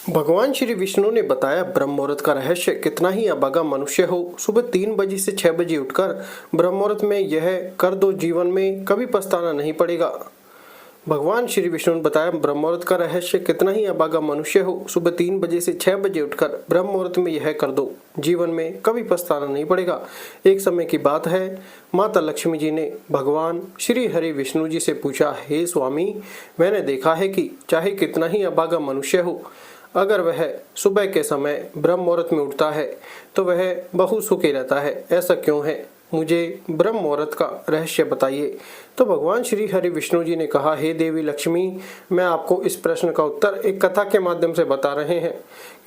भगवान श्री विष्णु ने बताया ब्रह्म मुहूर्त का रहस्य। कितना ही अभागा मनुष्य हो, सुबह 3 बजे से 6 बजे उठकर ब्रह्म मुहूर्त में यह कर दो, जीवन में कभी पछताना नहीं पड़ेगा। भगवान श्री विष्णु ने बताया ब्रह्म मुहूर्त का रहस्य। कितना ही अभागा मनुष्य हो, सुबह 3 बजे से 6 बजे उठकर ब्रह्म मुहूर्त में यह कर दो, जीवन में कभी पछताना नहीं पड़ेगा। एक समय की बात है, माता लक्ष्मी जी ने भगवान श्री हरि विष्णु जी से पूछा, हे स्वामी, मैंने देखा है कि चाहे कितना ही अभागा मनुष्य हो, अगर वह सुबह के समय ब्रह्म मुहूर्त में उठता है तो वह बहुत सुखी रहता है। ऐसा क्यों है? मुझे ब्रह्म मुहूर्त का रहस्य बताइए। तो भगवान श्री हरि विष्णु जी ने कहा, हे देवी लक्ष्मी, मैं आपको इस प्रश्न का उत्तर एक कथा के माध्यम से बता रहे हैं।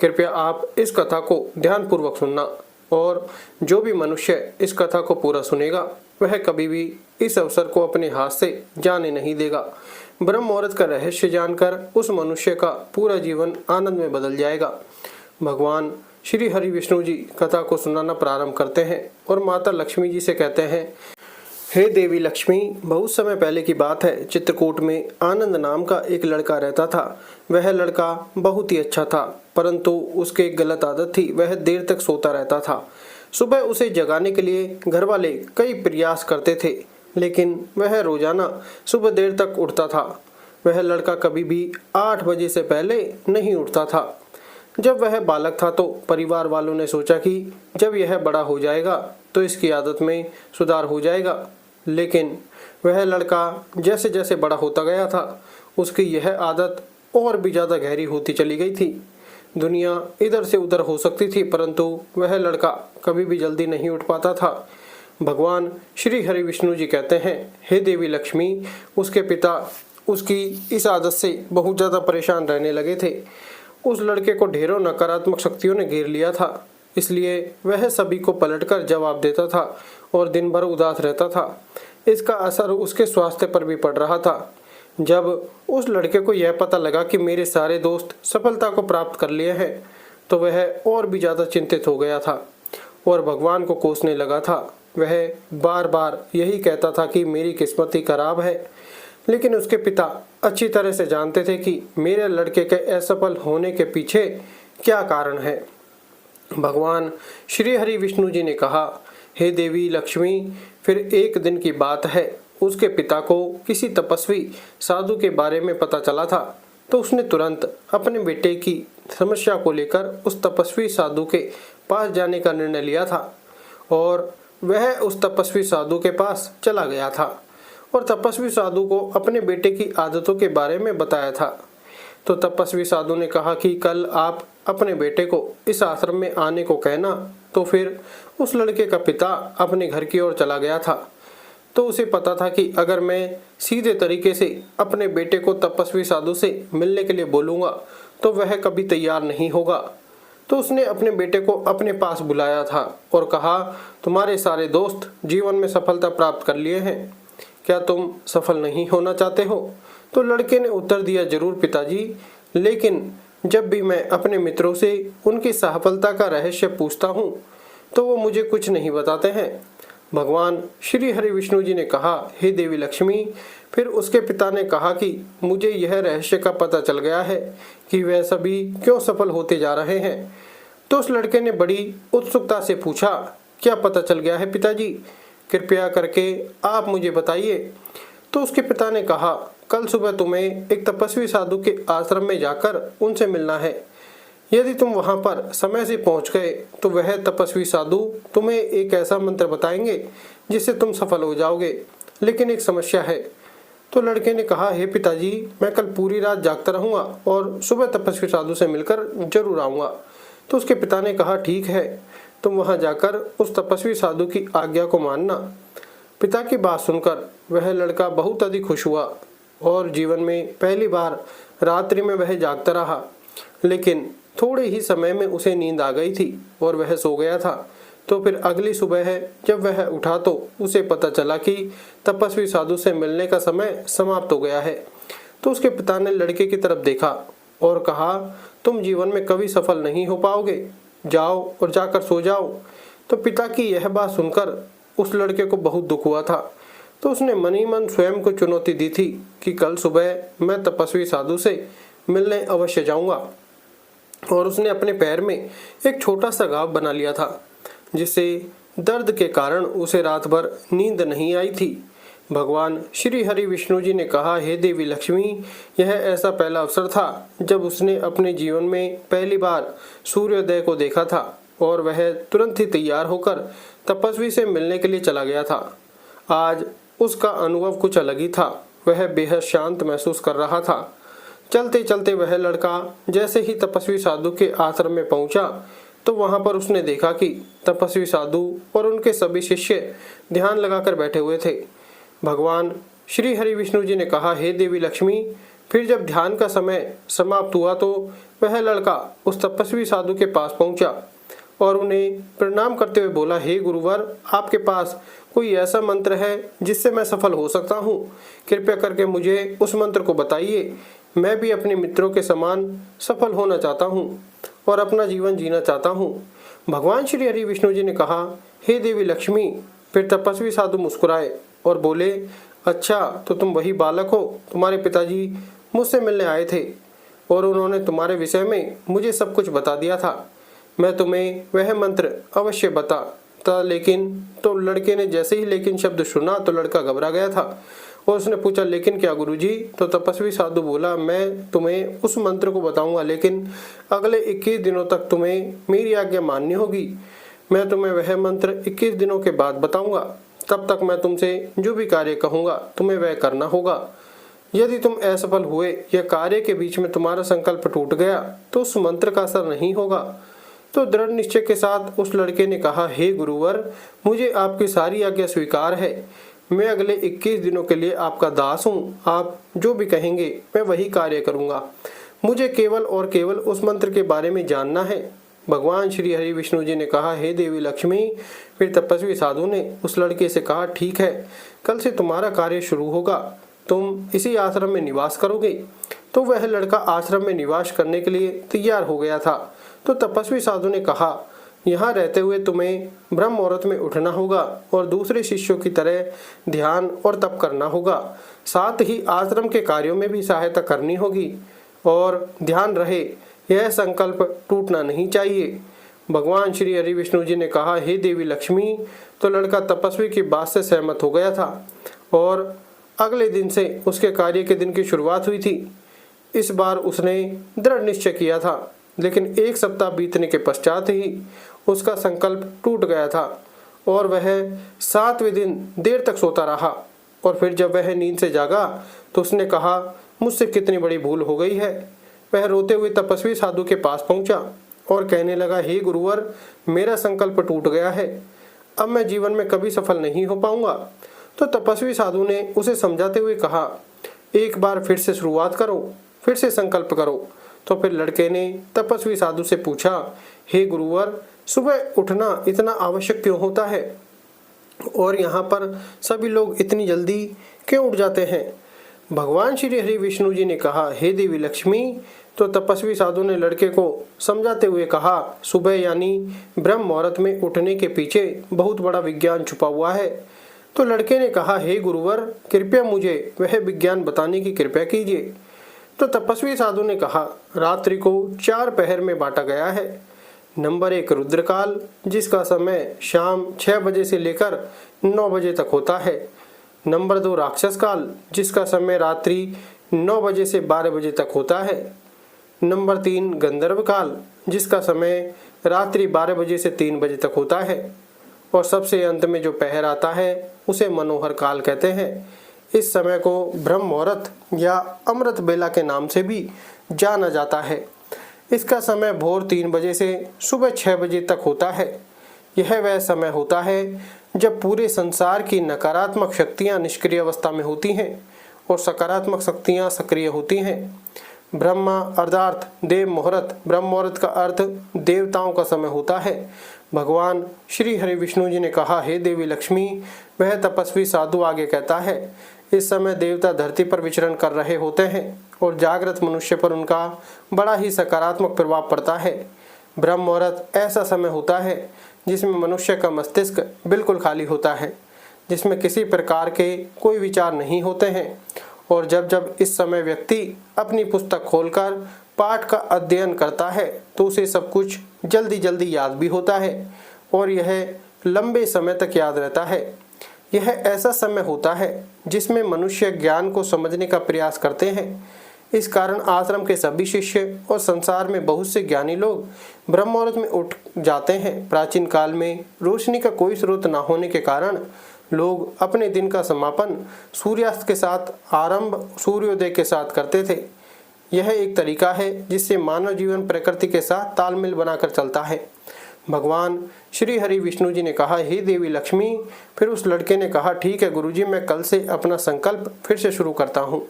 कृपया आप इस कथा को ध्यानपूर्वक सुनना, और जो भी मनुष्य इस कथा को पूरा सुनेगा वह कभी भी इस अवसर को अपने हाथ से जाने नहीं देगा। ब्रह्म मुहूर्त का रहस्य जानकर उस मनुष्य का पूरा जीवन आनंद में बदल जाएगा। भगवान श्री हरि विष्णु जी कथा को सुनाना प्रारंभ करते हैं और माता लक्ष्मी जी से कहते हैं, हे देवी लक्ष्मी, बहुत समय पहले की बात है। चित्रकूट में आनंद नाम का एक लड़का रहता था। वह लड़का बहुत ही अच्छा था, परंतु उसके एक गलत आदत थी, वह देर तक सोता रहता था। सुबह उसे जगाने के लिए घर वाले कई प्रयास करते थे, लेकिन वह रोजाना सुबह देर तक उठता था। वह लड़का कभी भी 8 बजे से पहले नहीं उठता था। जब वह बालक था तो परिवार वालों ने सोचा कि जब यह बड़ा हो जाएगा तो इसकी आदत में सुधार हो जाएगा। लेकिन वह लड़का जैसे जैसे बड़ा होता गया था, उसकी यह आदत और भी ज़्यादा गहरी होती चली गई थी। दुनिया इधर से उधर हो सकती थी, परंतु वह लड़का कभी भी जल्दी नहीं उठ पाता था। भगवान श्री हरि विष्णु जी कहते हैं, हे देवी लक्ष्मी, उसके पिता उसकी इस आदत से बहुत ज़्यादा परेशान रहने लगे थे। उस लड़के को ढेरों नकारात्मक शक्तियों ने घेर लिया था, इसलिए वह सभी को पलटकर जवाब देता था और दिन भर उदास रहता था। इसका असर उसके स्वास्थ्य पर भी पड़ रहा था। जब उस लड़के को यह पता लगा कि मेरे सारे दोस्त सफलता को प्राप्त कर लिए हैं, तो वह और भी ज़्यादा चिंतित हो गया था और भगवान को कोसने लगा था। वह बार बार यही कहता था कि मेरी किस्मत ही खराब है। लेकिन उसके पिता अच्छी तरह से जानते थे कि मेरे लड़के के असफल होने के पीछे क्या कारण है। भगवान श्री हरि विष्णु जी ने कहा, हे देवी लक्ष्मी, फिर एक दिन की बात है, उसके पिता को किसी तपस्वी साधु के बारे में पता चला था, तो उसने तुरंत अपने बेटे की समस्या को लेकर उस तपस्वी साधु के पास जाने का निर्णय लिया था और वह उस तपस्वी साधु के पास चला गया था और तपस्वी साधु को अपने बेटे की आदतों के बारे में बताया था। तो तपस्वी साधु ने कहा कि कल आप अपने बेटे को इस आश्रम में आने को कहना। तो फिर उस लड़के का पिता अपने घर की ओर चला गया था। तो उसे पता था कि अगर मैं सीधे तरीके से अपने बेटे को तपस्वी साधु से मिलने के लिए बोलूँगा तो वह कभी तैयार नहीं होगा। तो उसने अपने बेटे को अपने पास बुलाया था और कहा, तुम्हारे सारे दोस्त जीवन में सफलता प्राप्त कर लिए हैं, क्या तुम सफल नहीं होना चाहते हो? तो लड़के ने उत्तर दिया, जरूर पिताजी, लेकिन जब भी मैं अपने मित्रों से उनकी सफलता का रहस्य पूछता हूँ तो वो मुझे कुछ नहीं बताते हैं। भगवान श्री हरि विष्णु जी ने कहा, हे देवी लक्ष्मी, फिर उसके पिता ने कहा कि मुझे यह रहस्य का पता चल गया है कि वह सभी क्यों सफल होते जा रहे हैं। तो उस लड़के ने बड़ी उत्सुकता से पूछा, क्या पता चल गया है पिताजी? कृपया करके आप मुझे बताइए। तो उसके पिता ने कहा, कल सुबह तुम्हें एक तपस्वी साधु के आश्रम में जाकर उनसे मिलना है। यदि तुम वहां पर समय से पहुंच गए तो वह तपस्वी साधु तुम्हें एक ऐसा मंत्र बताएंगे जिससे तुम सफल हो जाओगे, लेकिन एक समस्या है। तो लड़के ने कहा, हे पिताजी, मैं कल पूरी रात जागता रहूंगा और सुबह तपस्वी साधु से मिलकर जरूर आऊंगा। तो उसके पिता ने कहा, ठीक है, तुम वहां जाकर उस तपस्वी साधु की आज्ञा को मानना। पिता की बात सुनकर वह लड़का बहुत अधिक खुश हुआ और जीवन में पहली बार रात्रि में वह जागता रहा। लेकिन थोड़े ही समय में उसे नींद आ गई थी और वह सो गया था। तो फिर अगली सुबह जब वह उठा तो उसे पता चला कि तपस्वी साधु से मिलने का समय समाप्त हो गया है। तो उसके पिता ने लड़के की तरफ देखा और कहा, तुम जीवन में कभी सफल नहीं हो पाओगे, जाओ और जाकर सो जाओ। तो पिता की यह बात सुनकर उस लड़के को बहुत दुख हुआ था। तो उसने मन ही मन स्वयं को चुनौती दी थी कि कल सुबह मैं तपस्वी साधु से मिलने अवश्य जाऊंगा। और उसने अपने पैर में एक छोटा सा घाव बना लिया था, जिससे दर्द के कारण उसे रात भर नींद नहीं आई थी। भगवान श्री हरि विष्णु जी ने कहा, हे देवी लक्ष्मी, यह ऐसा पहला अवसर था जब उसने अपने जीवन में पहली बार सूर्योदय को देखा था और वह तुरंत ही तैयार होकर तपस्वी से मिलने के लिए चला गया था। आज उसका अनुभव कुछ अलग ही था। वह बेहद शांत महसूस कर रहा था। चलते चलते वह लड़का जैसे ही तपस्वी साधु के आश्रम में पहुंचा तो वहां पर उसने देखा कि तपस्वी साधु और उनके सभी शिष्य ध्यान लगाकर बैठे हुए थे। भगवान श्री हरि विष्णु जी ने कहा, हे देवी लक्ष्मी, फिर जब ध्यान का समय समाप्त हुआ तो वह लड़का उस तपस्वी साधु के पास पहुंचा और उन्हें प्रणाम करते हुए बोला, हे गुरुवर, आपके पास कोई ऐसा मंत्र है जिससे मैं सफल हो सकता हूँ? कृपया करके मुझे उस मंत्र को बताइए। मैं भी अपने मित्रों के समान सफल होना चाहता हूँ और अपना जीवन जीना चाहता हूँ। भगवान श्री हरि विष्णु जी ने कहा, हे देवी लक्ष्मी। फिर तपस्वी साधु मुस्कुराए और बोले, अच्छा, तो तुम वही बालक हो। तुम्हारे पिताजी मुझसे मिलने आए थे और उन्होंने तुम्हारे विषय में मुझे सब कुछ बता दिया था। मैं तुम्हें वह मंत्र अवश्य बताता, लेकिन तो लड़के ने जैसे ही लेकिन शब्द सुना तो लड़का घबरा गया था और उसने पूछा, लेकिन क्या गुरुजी? तो तपस्वी साधु बोला, मैं तुम्हें उस मंत्र को बताऊंगा, लेकिन अगले 21 दिनों तक तुम्हें मेरी आज्ञा माननी होगी। मैं तुम्हें वह मंत्र 21 दिनों के बाद बताऊंगा। तब तक मैं तुमसे जो भी कार्य कहूंगा तुम्हें वह करना होगा। यदि तुम असफल हुए या कार्य के बीच में तुम्हारा संकल्प टूट गया तो उस मंत्र का असर नहीं होगा। तो दृढ़ निश्चय के साथ उस लड़के ने कहा, हे गुरुवर, मुझे आपकी सारी आज्ञा स्वीकार है। मैं अगले 21 दिनों के लिए आपका दास हूँ। आप जो भी कहेंगे मैं वही कार्य करूँगा। मुझे केवल और केवल उस मंत्र के बारे में जानना है। भगवान श्री हरि विष्णु जी ने कहा, हे देवी लक्ष्मी। फिर तपस्वी साधु ने उस लड़के से कहा, ठीक है, कल से तुम्हारा कार्य शुरू होगा। तुम इसी आश्रम में निवास करोगे। तो वह लड़का आश्रम में निवास करने के लिए तैयार हो गया था। तो तपस्वी साधु ने कहा, यहाँ रहते हुए तुम्हें ब्रह्म मुहूर्त में उठना होगा और दूसरे शिष्यों की तरह ध्यान और तप करना होगा। साथ ही आश्रम के कार्यों में भी सहायता करनी होगी और ध्यान रहे, यह संकल्प टूटना नहीं चाहिए। भगवान श्री हरि विष्णु जी ने कहा, हे देवी लक्ष्मी। तो लड़का तपस्वी की बात से सहमत हो गया था और अगले दिन से उसके कार्य के दिन की शुरुआत हुई थी। इस बार उसने दृढ़ निश्चय किया था, लेकिन 1 सप्ताह बीतने के पश्चात ही उसका संकल्प टूट गया था और वह 7वें दिन देर तक सोता रहा। और फिर जब वह नींद से जागा तो उसने कहा, मुझसे कितनी बड़ी भूल हो गई है। वह रोते हुए तपस्वी साधु के पास पहुंचा और कहने लगा, हे गुरुवर, मेरा संकल्प टूट गया है। अब मैं जीवन में कभी सफल नहीं हो पाऊंगा। तो तपस्वी साधु ने उसे समझाते हुए कहा, एक बार फिर से शुरुआत करो, फिर से संकल्प करो। तो फिर लड़के ने तपस्वी साधु से पूछा, हे गुरुवर, सुबह उठना इतना आवश्यक क्यों होता है और यहाँ पर सभी लोग इतनी जल्दी क्यों उठ जाते हैं? भगवान श्री हरि विष्णु जी ने कहा, हे देवी लक्ष्मी। तो तपस्वी साधु ने लड़के को समझाते हुए कहा, सुबह यानी ब्रह्म मुहूर्त में उठने के पीछे बहुत बड़ा विज्ञान छुपा हुआ है। तो लड़के ने कहा, हे गुरुवर, कृपया मुझे वह विज्ञान बताने की कृपा कीजिए। तो तपस्वी साधु ने कहा, रात्रि को 4 पहर में बांटा गया है। नंबर 1 रुद्रकाल, जिसका समय शाम 6 बजे से लेकर 9 बजे तक होता है। नंबर 2 राक्षस काल, जिसका समय रात्रि 9 बजे से 12 बजे तक होता है। नंबर 3 गंधर्व काल, जिसका समय रात्रि 12 बजे से 3 बजे तक होता है। और सबसे अंत में जो पहर आता है उसे मनोहर काल कहते हैं। इस समय को ब्रह्म मुहूर्त या अमृत बेला के नाम से भी जाना जाता है। इसका समय भोर 3 बजे से सुबह 6 बजे तक होता है। यह वह समय होता है जब पूरे संसार की नकारात्मक शक्तियां निष्क्रिय अवस्था में होती हैं और सकारात्मक शक्तियां सक्रिय होती हैं। ब्रह्मा अर्थात देव मुहूर्त, ब्रह्म मुहूर्त का अर्थ देवताओं का समय होता है। भगवान श्री हरि विष्णु जी ने कहा, हे देवी लक्ष्मी। वह तपस्वी साधु आगे कहता है, इस समय देवता धरती पर विचरण कर रहे होते हैं और जागृत मनुष्य पर उनका बड़ा ही सकारात्मक प्रभाव पड़ता है। ब्रह्म मुहूर्त ऐसा समय होता है जिसमें मनुष्य का मस्तिष्क बिल्कुल खाली होता है, जिसमें किसी प्रकार के कोई विचार नहीं होते हैं। और जब जब इस समय व्यक्ति अपनी पुस्तक खोलकर पाठ का अध्ययन करता है तो उसे सब कुछ जल्दी जल्दी याद भी होता है और यह लंबे समय तक याद रहता है। यह ऐसा समय होता है जिसमें मनुष्य ज्ञान को समझने का प्रयास करते हैं। इस कारण आश्रम के सभी शिष्य और संसार में बहुत से ज्ञानी लोग ब्रह्म मुहूर्त में उठ जाते हैं। प्राचीन काल में रोशनी का कोई स्रोत न होने के कारण लोग अपने दिन का समापन सूर्यास्त के साथ, आरंभ सूर्योदय के साथ करते थे। यह एक तरीका है जिससे मानव जीवन प्रकृति के साथ तालमेल बनाकर चलता है। भगवान श्री हरि विष्णु जी ने कहा, हे देवी लक्ष्मी। फिर उस लड़के ने कहा, ठीक है गुरुजी, मैं कल से अपना संकल्प फिर से शुरू करता हूँ,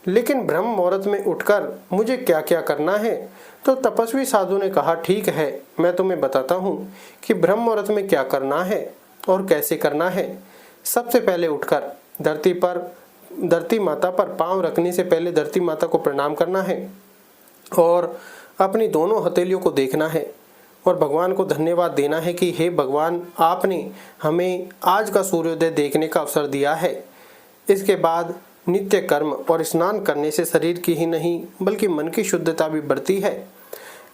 लेकिन ब्रह्म मुहूर्त में उठकर मुझे क्या क्या करना है? तो तपस्वी साधु ने कहा, ठीक है, मैं तुम्हें बताता हूँ कि ब्रह्म मुहूर्त में क्या करना है और कैसे करना है। सबसे पहले उठकर धरती माता पर पांव रखने से पहले धरती माता को प्रणाम करना है और अपनी दोनों हथेलियों को देखना है और भगवान को धन्यवाद देना है कि हे भगवान, आपने हमें आज का सूर्योदय देखने का अवसर दिया है। इसके बाद नित्य कर्म और स्नान करने से शरीर की ही नहीं बल्कि मन की शुद्धता भी बढ़ती है।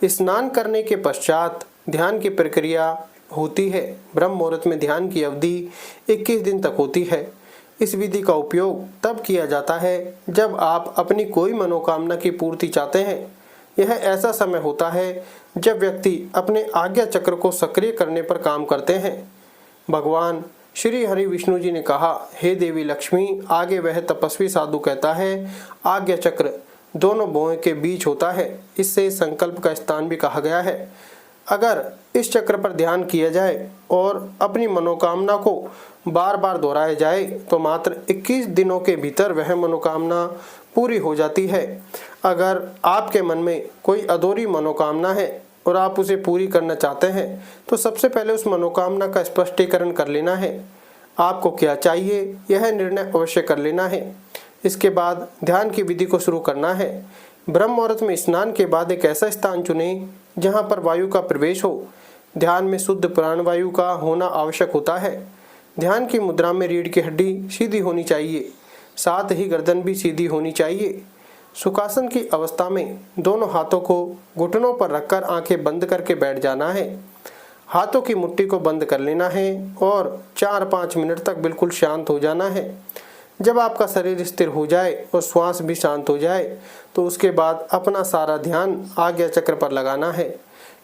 स्नान करने के पश्चात ध्यान की प्रक्रिया होती है। ब्रह्म मुहूर्त में ध्यान की अवधि 21 दिन तक होती है। इस विधि का उपयोग तब किया जाता है जब आप अपनी कोई मनोकामना की पूर्ति चाहते हैं। यह ऐसा समय होता है जब व्यक्ति अपने आज्ञा चक्र को सक्रिय करने पर काम करते हैं। भगवान श्री हरि विष्णु जी ने कहा, हे देवी लक्ष्मी। आगे वह तपस्वी साधु कहता है, आज्ञा चक्र दोनों भुवों के बीच होता है। इससे संकल्प का स्थान भी कहा गया है। अगर इस चक्र पर ध्यान किया जाए और अपनी मनोकामना को बार बार दोहराया जाए तो मात्र 21 दिनों के भीतर वह मनोकामना पूरी हो जाती है। अगर आपके मन में कोई अधूरी मनोकामना है और आप उसे पूरी करना चाहते हैं तो सबसे पहले उस मनोकामना का स्पष्टीकरण कर लेना है। आपको क्या चाहिए यह निर्णय अवश्य कर लेना है। इसके बाद ध्यान की विधि को शुरू करना है। ब्रह्म मुहूर्त में स्नान के बाद एक ऐसा स्थान चुनें जहां पर वायु का प्रवेश हो। ध्यान में शुद्ध प्राणवायु का होना आवश्यक होता है। ध्यान की मुद्रा में रीढ़ की हड्डी सीधी होनी चाहिए, साथ ही गर्दन भी सीधी होनी चाहिए। सुखासन की अवस्था में दोनों हाथों को घुटनों पर रखकर आंखें बंद करके बैठ जाना है। हाथों की मुट्ठी को बंद कर लेना है और 4-5 मिनट तक बिल्कुल शांत हो जाना है। जब आपका शरीर स्थिर हो जाए और श्वास भी शांत हो जाए तो उसके बाद अपना सारा ध्यान आज्ञा चक्र पर लगाना है।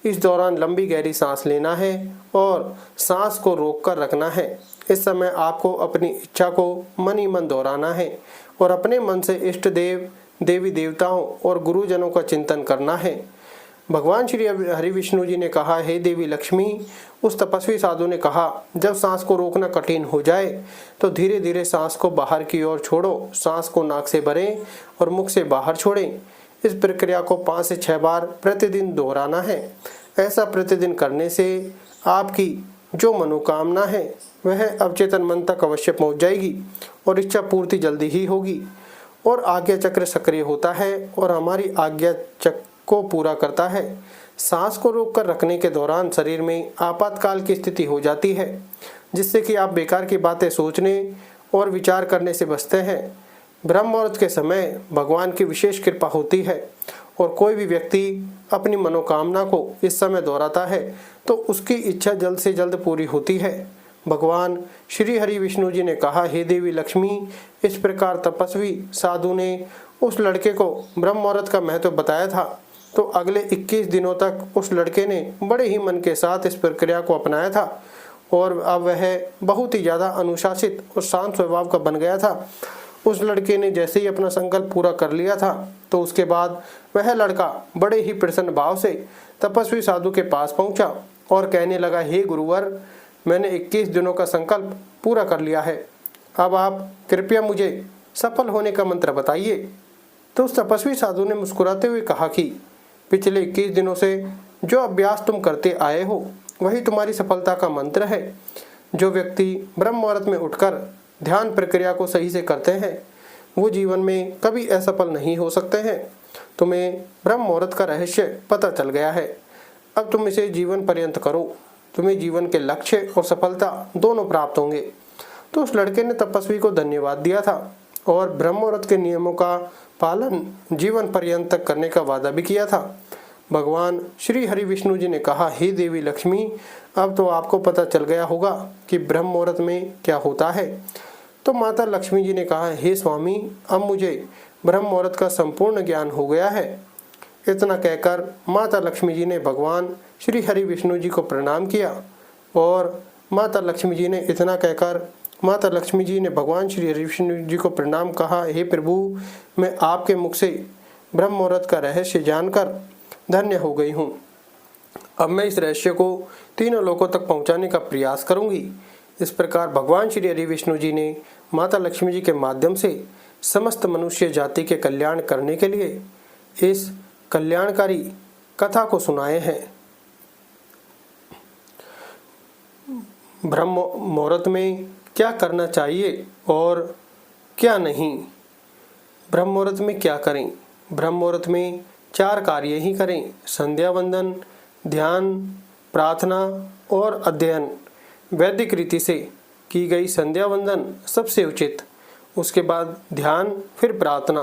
इस दौरान लंबी गहरी सांस लेना है और सांस को रोककर रखना है। इस समय आपको अपनी इच्छा को मन ही मन दोहराना है और अपने मन से इष्ट देव, देवी देवताओं और गुरुजनों का चिंतन करना है। भगवान श्री हरि विष्णु जी ने कहा, हे देवी लक्ष्मी। उस तपस्वी साधु ने कहा, जब सांस को रोकना कठिन हो जाए तो धीरे धीरे सांस को बाहर की ओर छोड़ो। सांस को नाक से भरें और मुख से बाहर छोड़ें। इस प्रक्रिया को 5 से 6 बार प्रतिदिन दोहराना है। ऐसा प्रतिदिन करने से आपकी जो मनोकामना है वह अवचेतन मन तक अवश्य पहुंच जाएगी और इच्छा पूर्ति जल्दी ही होगी। और आज्ञा चक्र सक्रिय होता है और हमारी आज्ञा चक्र को पूरा करता है। सांस को रोककर रखने के दौरान शरीर में आपातकाल की स्थिति हो जाती है, जिससे कि आप बेकार की बातें सोचने और विचार करने से बचते हैं। ब्रह्म मुहूर्त के समय भगवान की विशेष कृपा होती है और कोई भी व्यक्ति अपनी मनोकामना को इस समय दोहराता है तो उसकी इच्छा जल्द से जल्द पूरी होती है। भगवान श्री हरि विष्णु जी ने कहा, हे देवी लक्ष्मी। इस प्रकार तपस्वी साधु ने उस लड़के को ब्रह्म मुहूर्त का महत्व बताया था। तो अगले 21 दिनों तक उस लड़के ने बड़े ही मन के साथ इस प्रक्रिया को अपनाया था और अब वह बहुत ही ज़्यादा अनुशासित और शांत स्वभाव का बन गया था। उस लड़के ने जैसे ही अपना संकल्प पूरा कर लिया था तो उसके बाद वह लड़का बड़े ही प्रसन्न भाव से तपस्वी साधु के पास पहुंचा और कहने लगा, हे गुरुवर, मैंने 21 दिनों का संकल्प पूरा कर लिया है। अब आप कृपया मुझे सफल होने का मंत्र बताइए। तो उस तपस्वी साधु ने मुस्कुराते हुए कहा कि पिछले 21 दिनों से जो अभ्यास तुम करते आए हो वही तुम्हारी सफलता का मंत्र है। जो व्यक्ति ब्रह्म मुहूर्त में उठकर ध्यान प्रक्रिया को सही से करते हैं वो जीवन में कभी असफल नहीं हो सकते हैं। तुम्हें ब्रह्म मुहूर्त का रहस्य पता चल गया है। अब तुम इसे जीवन पर्यंत करो। तुम्हें जीवन के लक्ष्य और सफलता दोनों प्राप्त होंगे। तो उस लड़के ने तपस्वी को धन्यवाद दिया था और ब्रह्म मुहूर्त के नियमों का पालन जीवन पर्यंत तक करने का वादा भी किया था। भगवान श्री हरि विष्णु जी ने कहा, हे देवी लक्ष्मी, अब तो आपको पता चल गया होगा कि ब्रह्म मुहूर्त में क्या होता है। तो माता लक्ष्मी जी ने कहा, हे स्वामी, अब मुझे ब्रह्म मुहूर्त का संपूर्ण ज्ञान हो गया है। इतना कहकर माता लक्ष्मी जी ने भगवान श्री हरि विष्णु जी को प्रणाम किया और माता लक्ष्मी जी ने भगवान श्री हरि विष्णु जी को प्रणाम कहा, हे प्रभु, मैं आपके मुख से ब्रह्म मुहूर्त का रहस्य जानकर धन्य हो गई हूँ। अब मैं इस रहस्य को तीनों लोकों तक पहुँचाने का प्रयास करूँगी। इस प्रकार भगवान श्री हरि विष्णु जी ने माता लक्ष्मी जी के माध्यम से समस्त मनुष्य जाति के कल्याण करने के लिए इस कल्याणकारी कथा को सुनाए हैं। ब्रह्म मुहूर्त में क्या करना चाहिए और क्या नहीं। ब्रह्म मुहूर्त में क्या करें? ब्रह्म मुहूर्त में 4 कार्य ही करें: संध्या वंदन, ध्यान, प्रार्थना और अध्ययन। वैदिक रीति से की गई संध्या वंदन सबसे उचित, उसके बाद ध्यान, फिर प्रार्थना।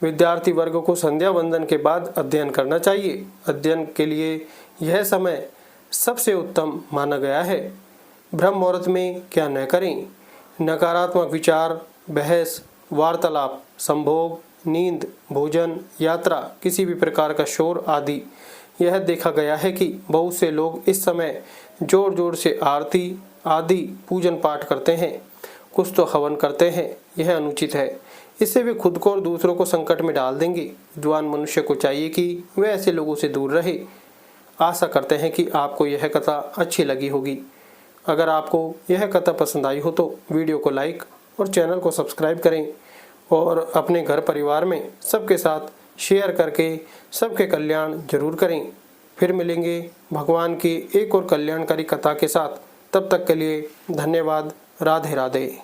विद्यार्थी वर्ग को संध्या वंदन के बाद अध्ययन करना चाहिए। अध्ययन के लिए यह समय सबसे उत्तम माना गया है। ब्रह्म मुहूर्त में क्या न करें? नकारात्मक विचार, बहस, वार्तालाप, संभोग, नींद, भोजन, यात्रा, किसी भी प्रकार का शोर आदि। यह देखा गया है कि बहुत से लोग इस समय जोर जोर से आरती आदि पूजन पाठ करते हैं, कुछ तो हवन करते हैं। यह अनुचित है। इससे वे खुद को और दूसरों को संकट में डाल देंगे। जवान मनुष्य को चाहिए कि वे ऐसे लोगों से दूर रहे। आशा करते हैं कि आपको यह कथा अच्छी लगी होगी। अगर आपको यह कथा पसंद आई हो तो वीडियो को लाइक और चैनल को सब्सक्राइब करें और अपने घर परिवार में सबके साथ शेयर करके सबके कल्याण जरूर करें। फिर मिलेंगे भगवान की एक और कल्याणकारी कथा के साथ। तब तक के लिए धन्यवाद। राधे राधे।